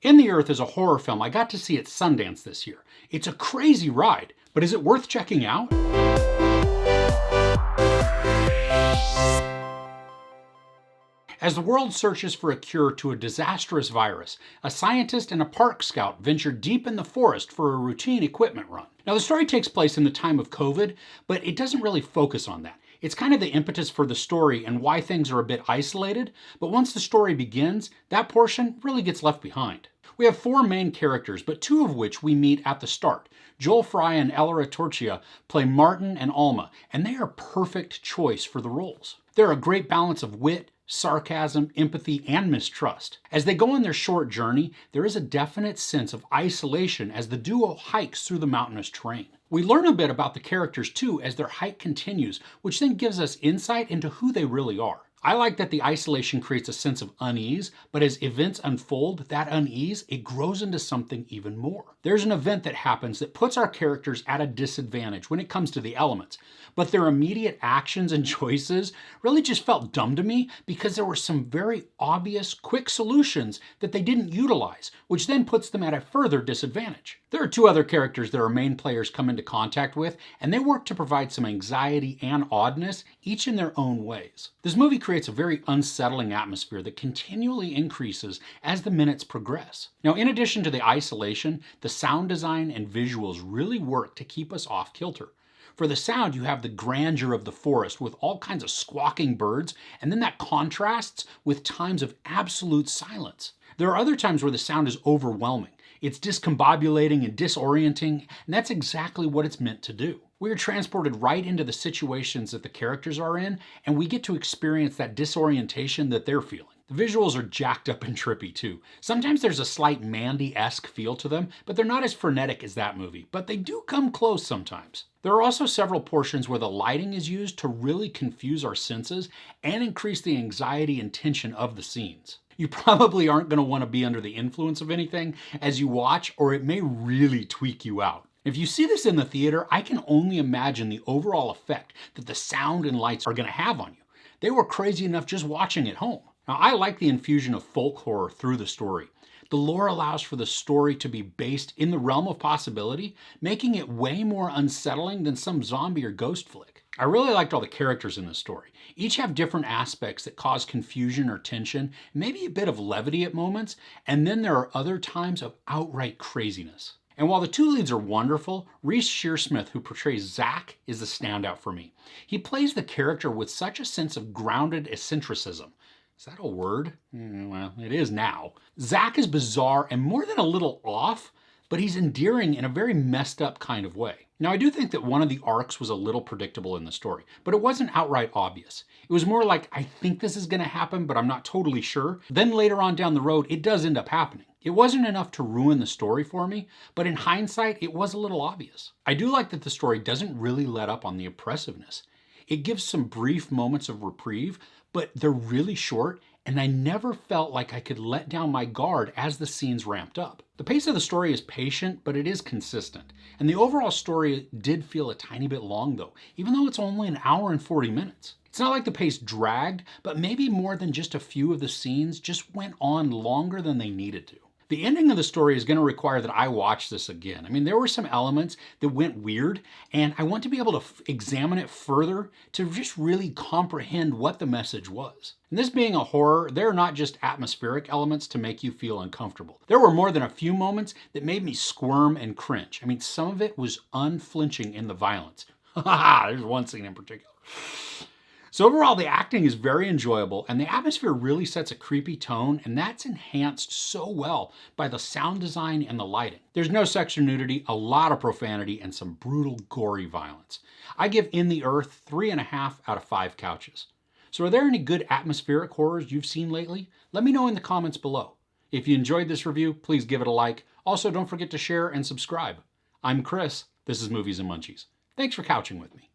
In the Earth is a horror film I got to see at Sundance this year. It's a crazy ride, but is it worth checking out? As the world searches for a cure to a disastrous virus, a scientist and a park scout venture deep in the forest for a routine equipment run. Now, the story takes place in the time of COVID, but it doesn't really focus on that. It's kind of the impetus for the story and why things are a bit isolated, but once the story begins, that portion really gets left behind. We have four main characters, but two of which we meet at the start. Joel Fry and Elora Torchia play Martin and Alma, and they are a perfect choice for the roles. They're a great balance of wit, sarcasm, empathy, and mistrust. As they go on their short journey, there is a definite sense of isolation as the duo hikes through the mountainous terrain. We learn a bit about the characters too as their hike continues, which then gives us insight into who they really are. I like that the isolation creates a sense of unease, but as events unfold, that unease, it grows into something even more. There's an event that happens that puts our characters at a disadvantage when it comes to the elements, but their immediate actions and choices really just felt dumb to me because there were some very obvious, quick solutions that they didn't utilize, which then puts them at a further disadvantage. There are two other characters that our main players come into contact with, and they work to provide some anxiety and oddness, each in their own ways. This movie creates a very unsettling atmosphere that continually increases as the minutes progress. Now, in addition to the isolation, the sound design and visuals really work to keep us off kilter. For the sound, you have the grandeur of the forest with all kinds of squawking birds, and then that contrasts with times of absolute silence. There are other times where the sound is overwhelming. It's discombobulating and disorienting, and that's exactly what it's meant to do. We are transported right into the situations that the characters are in, and we get to experience that disorientation that they're feeling. The visuals are jacked up and trippy too. Sometimes there's a slight Mandy-esque feel to them, but they're not as frenetic as that movie, but they do come close sometimes. There are also several portions where the lighting is used to really confuse our senses and increase the anxiety and tension of the scenes. You probably aren't going to want to be under the influence of anything as you watch, or it may really tweak you out. If you see this in the theater, I can only imagine the overall effect that the sound and lights are going to have on you. They were crazy enough just watching at home. Now, I like the infusion of folk horror through the story. The lore allows for the story to be based in the realm of possibility, making it way more unsettling than some zombie or ghost flick. I really liked all the characters in this story. Each have different aspects that cause confusion or tension, maybe a bit of levity at moments, and then there are other times of outright craziness. And while the two leads are wonderful, Reece Shearsmith, who portrays Zach, is the standout for me. He plays the character with such a sense of grounded eccentricism. Is that a word? Well, it is now. Zach is bizarre and more than a little off, but he's endearing in a very messed up kind of way. Now, I do think that one of the arcs was a little predictable in the story, but it wasn't outright obvious. It was more like, I think this is going to happen, but I'm not totally sure. Then later on down the road, it does end up happening. It wasn't enough to ruin the story for me, but in hindsight, it was a little obvious. I do like that the story doesn't really let up on the oppressiveness. It gives some brief moments of reprieve, but they're really short, and I never felt like I could let down my guard as the scenes ramped up. The pace of the story is patient, but it is consistent. And the overall story did feel a tiny bit long though, even though it's only an hour and 40 minutes. It's not like the pace dragged, but maybe more than just a few of the scenes just went on longer than they needed to. The ending of the story is going to require that I watch this again. I mean, there were some elements that went weird, and I want to be able to examine it further to just really comprehend what the message was. And this being a horror, there are not just atmospheric elements to make you feel uncomfortable. There were more than a few moments that made me squirm and cringe. I mean, some of it was unflinching in the violence. There's one scene in particular. So overall, the acting is very enjoyable, and the atmosphere really sets a creepy tone, and that's enhanced so well by the sound design and the lighting. There's no sex or nudity, a lot of profanity, and some brutal, gory violence. I give In the Earth 3.5 out of 5 couches. So are there any good atmospheric horrors you've seen lately? Let me know in the comments below. If you enjoyed this review, please give it a like. Also, don't forget to share and subscribe. I'm Chris. This is Movies and Munchies. Thanks for couching with me.